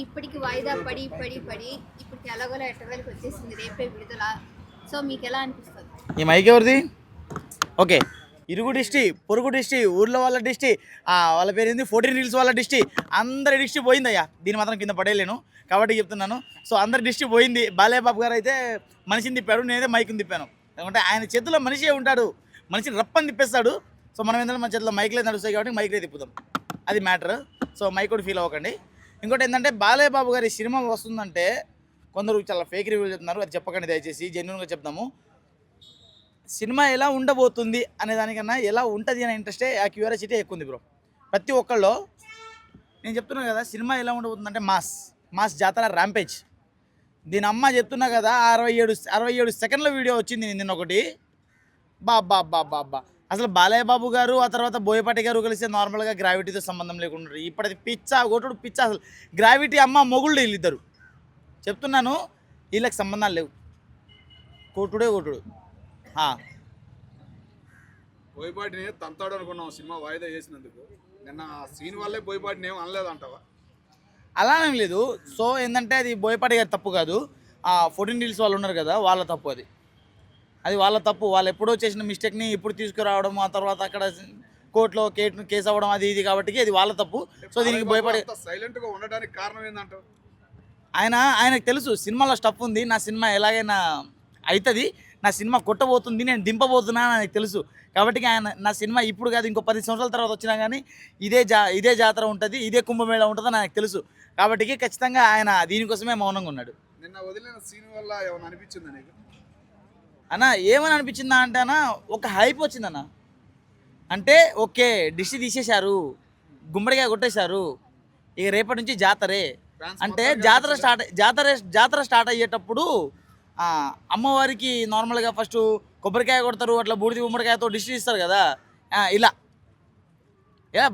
ఇప్పటికి వాయిదా పడి పడి పడి ఇప్పటికి ఎలాగోలా ఎట్టవేళకి వచ్చేసింది రేపే విడుదల. సో మీకు ఎలా అనిపిస్తుంది? ఈ మైక్ ఎవరిది? ఓకే, ఇరుగు డిస్టి, పొరుగు డిస్టి, ఊర్లో వాళ్ళ డిస్టి, వాళ్ళ పేరు ఏంది 14 రీల్స్ వాళ్ళ డిస్టి, అందరి డిస్టి పోయిందయ్యా. దీని మాత్రం కింద పడేయలేను కాబట్టి చెప్తున్నాను. సో అందరి డిస్టి పోయింది. బాలేబాబు గారు అయితే మనిషిని తిప్పాడు, నేనైతే మైక్ని తిప్పాను. ఎందుకంటే ఆయన చేతిలో మనిషే ఉంటాడు, మనిషిని రప్పని తిప్పేస్తాడు. సో మనం ఏంటంటే మన చేతిలో మైక్లే నడుస్తాయి కాబట్టి మైక్లే తిప్పుదాం, అది మ్యాటర్. సో మైక్ కూడా ఫీల్ అవ్వకండి. ఇంకోటి ఏంటంటే బాలేబాబు గారి సినిమా వస్తుందంటే కొందరు చాలా ఫేక్ రివ్యూలు చెప్తున్నారు, అది చెప్పకండి దయచేసి, జెన్యున్గా చెప్తాము. సినిమా ఎలా ఉండబోతుంది అనే దానికన్నా ఎలా ఉంటుంది అనే ఇంట్రెస్టే, ఆ క్యూరియాసిటీ ఎక్కువ ఉంది బ్రో ప్రతి ఒక్కళ్ళు. నేను చెప్తున్నాను కదా సినిమా ఎలా ఉండబోతుంది అంటే మాస్ జాతర ర్యాంపేజ్. దీని అమ్మ చెప్తున్నా కదా 67 సెకండ్ల వీడియో వచ్చింది నిన్న ఒకటి. బాబా అసలు బాలయ్య బాబు గారు ఆ తర్వాత బోయపాటి గారు కలిసి నార్మల్గా గ్రావిటీతో సంబంధం లేకుండా ఇప్పటిది కొట్టుడు పిచ్చ. అసలు గ్రావిటీ అమ్మ మొగుళ్ళు వీళ్ళిద్దరు, చెప్తున్నాను, వీళ్ళకి సంబంధాలు లేవు, కొట్టుడు. బోయపాటిని తంతాడు అనుకున్నాం సినిమా వాయిదా చేసినందుకు. నిన్న సీన్ వల్లే బోయపాటిని ఏం అనలేదంటావా? అలానేం లేదు. సో ఏంటంటే అది బోయపాటి గారి తప్పు కాదు, 14 రీల్స్ వాళ్ళు ఉన్నారు కదా వాళ్ళ తప్పు, అది వాళ్ళ తప్పు. వాళ్ళు ఎప్పుడో చేసిన మిస్టేక్ని ఇప్పుడు తీసుకురావడం, ఆ తర్వాత అక్కడ కోర్టులో కేసు అవ్వడం అది ఇది కాబట్టి అది వాళ్ళ తప్పు. సో దీనికి భయపడి సైలెంట్గా ఉండడానికి కారణం ఏంటంటావు? ఆయనకు తెలుసు సినిమాలో స్టఫ్ ఉంది, నా సినిమా ఎలాగైనా అవుతుంది, నా సినిమా కొట్టబోతుంది, నేను దింపబోతున్నా అని ఆయనకు తెలుసు. కాబట్టి ఆయన నా సినిమా ఇప్పుడు కాదు ఇంకో 10 సంవత్సరాల తర్వాత వచ్చినా కానీ ఇదే జాతర ఉంటుంది, ఇదే కుంభమేళ ఉంటుందని నాకు తెలుసు. కాబట్టి ఖచ్చితంగా ఆయన దీనికోసమే మౌనంగా ఉన్నాడు. నిన్న వదిలిన సీన్ వల్ల ఏమైనా అనిపించిందా నీకు? అన్న ఏమని అనిపించిందా అంటే అన్న ఒక హైప్ వచ్చిందన్న. అంటే ఓకే డిష్ తీసేశారు, గుమ్మడికాయ కొట్టేశారు, ఇక రేపటి నుంచి జాతరే. అంటే జాతర స్టార్ట్ అయ్యేటప్పుడు అమ్మవారికి నార్మల్గా ఫస్ట్ కొబ్బరికాయ కొడతారు, అట్లా బూడిది గుమ్మడికాయతో డిష్ ఇస్తారు కదా, ఇలా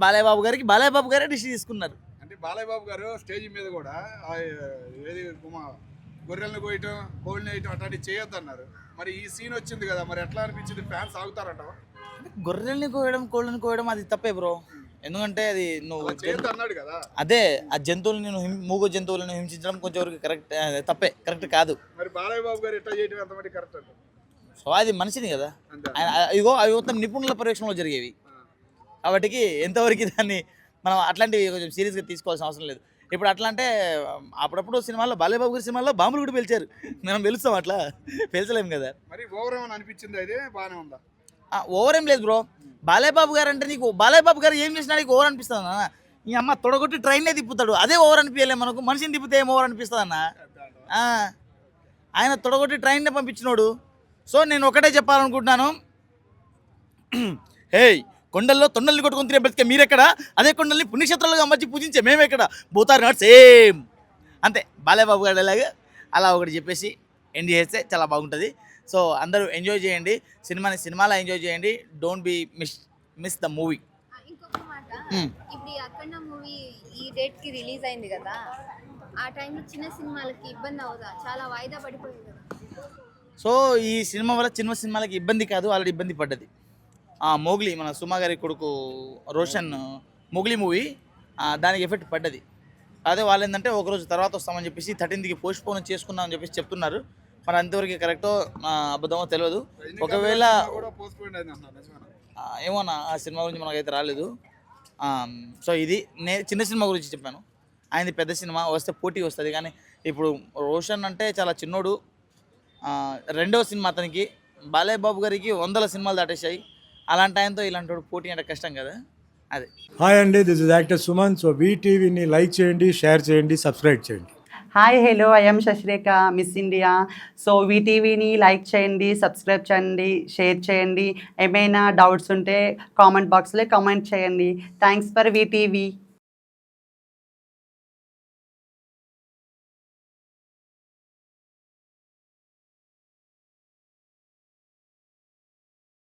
బాలయ్య బాబు గారే డిష్ తీసుకున్నారు. అంటే బాలయ్య బాబు గారు స్టేజ్ మీద కూడా ఏది గొర్రెలను కోయటం, కోళ్ళని వేయటం అట్లాంటివి చేయొద్దన్నారు. మరి ఈ సీన్ వచ్చింది కదా, మరి ఎట్లా అనిపించింది? ఫ్యాన్స్ ఆగుతారంటావా? గొర్రెల్ని కోయడం, కోళ్ళని కోయడం అది తప్పే బ్రో. ఎందుకంటే అది నువ్వు అన్నాడు కదా, అదే ఆ జంతువులను మూగ జంతువులను హింసించడం కొంచెం వరకు కరెక్ట్ కాదు. మరి బాలయ్య బాబు గారు ఎట్లా చేయడం ఎంతమంది కరెక్ట్ అంటే? సో అది మనిషిని కదా, అవి మొత్తం నిపుణుల పర్యవేక్షణలో జరిగేవి కాబట్టి ఎంతవరకు దాన్ని మనం అట్లాంటివి కొంచెం సీరియస్గా తీసుకోవాల్సిన అవసరం లేదు. ఇప్పుడు అట్లా అంటే అప్పుడప్పుడు సినిమాల్లో బాలయ్య బాబు గారి సినిమాల్లో బాంబులు కూడా పేల్చారు, మనం పిలుస్తాం, అట్లా పేల్చలేము కదా. మరి ఓవర్ ఏమైనా అనిపించింది? అయితే బాగానే ఉందా? ఓవర్ ఏం లేదు బ్రో. బాలయ్య బాబు గారు అంటే నీకు బాలయ్య బాబు గారు ఏం చేసినా నీకు ఓవర్ అనిపిస్తుంది అన్న. ఈ అమ్మ తొడగొట్టి ట్రైన్నే తిప్పుతాడు, అదే ఓవర్ అనిపించలే మనకు. మనిషిని తిప్పితే ఏం ఓవర్ అనిపిస్తుంది అన్న? ఆయన తొడగొట్టి ట్రైన్నే పంపించినోడు. సో నేను ఒకటే చెప్పాలనుకుంటున్నాను, కొండల్లో తొండల్ని కొట్టుకుని తినే బ్రతికే మీరెక్కడ, అదే కొండల్ని పుణ్యక్షేత్రాలుగా అమర్చి పూజించే మేమెక్కడ, బోతారు నాట్ సేమ్. అంతే బాలయ్య బాబు గారు అలాగే అలా ఒకటి చెప్పేసి ఎండ్ చేస్తే చాలా బాగుంటుంది. సో అందరూ ఎంజాయ్ చేయండి సినిమాలో ఎంజాయ్ చేయండి. Don't be miss the movie. ఇంకొక మాట, ఇప్పుడు అఖండ మూవీ ఈ డేట్ కి రిలీజ్ అయింది కదా, ఆ టైంలో చిన్న సినిమాలకి ఇబ్బంది అవుదా? చాలా వాయిదా పడిపోయింది కదా. సో ఈ సినిమా వల్ల చిన్న సినిమాలకి ఇబ్బంది కాదు, ఆల్రెడీ ఇబ్బంది పడ్డది. మోగ్లీ మన సుమా గారి కొడుకు రోషన్ మోగ్లీ మూవీ, దానికి ఎఫెక్ట్ పడ్డది. అదే వాళ్ళు ఏంటంటే ఒకరోజు తర్వాత వస్తామని చెప్పేసి 13కి పోస్ట్ పోన్ చేసుకున్నామని చెప్పేసి చెప్తున్నారు. మరి అంతవరకు కరెక్టో అబద్ధమో తెలియదు. ఒకవేళ ఏమోనా ఆ సినిమా గురించి మనకైతే రాలేదు. సో ఇది నేను చిన్న సినిమా గురించి చెప్పాను, ఆయనది పెద్ద సినిమా వస్తే పోటీ వస్తుంది. కానీ ఇప్పుడు రోషన్ అంటే చాలా చిన్నోడు, రెండవ సినిమా అతనికి. బాలయ్య బాబు గారికి 100 సినిమాలు దాటేశాయి, అలాంటి ఆయనతో ఇలాంటి పోటీ అంటే కష్టం కదా. అదే హాయ్ అండి, this is actor Suman. So వీటీవీని లైక్ చేయండి, షేర్ చేయండి, సబ్స్క్రైబ్ చేయండి. Hi hello, I'm Sasirekha, Miss India. So వీటీవీని లైక్ చేయండి, సబ్స్క్రైబ్ చేయండి, షేర్ చేయండి. ఏమైనా డౌట్స్ ఉంటే కామెంట్ బాక్స్లో కామెంట్ చేయండి. Thanks for VTV.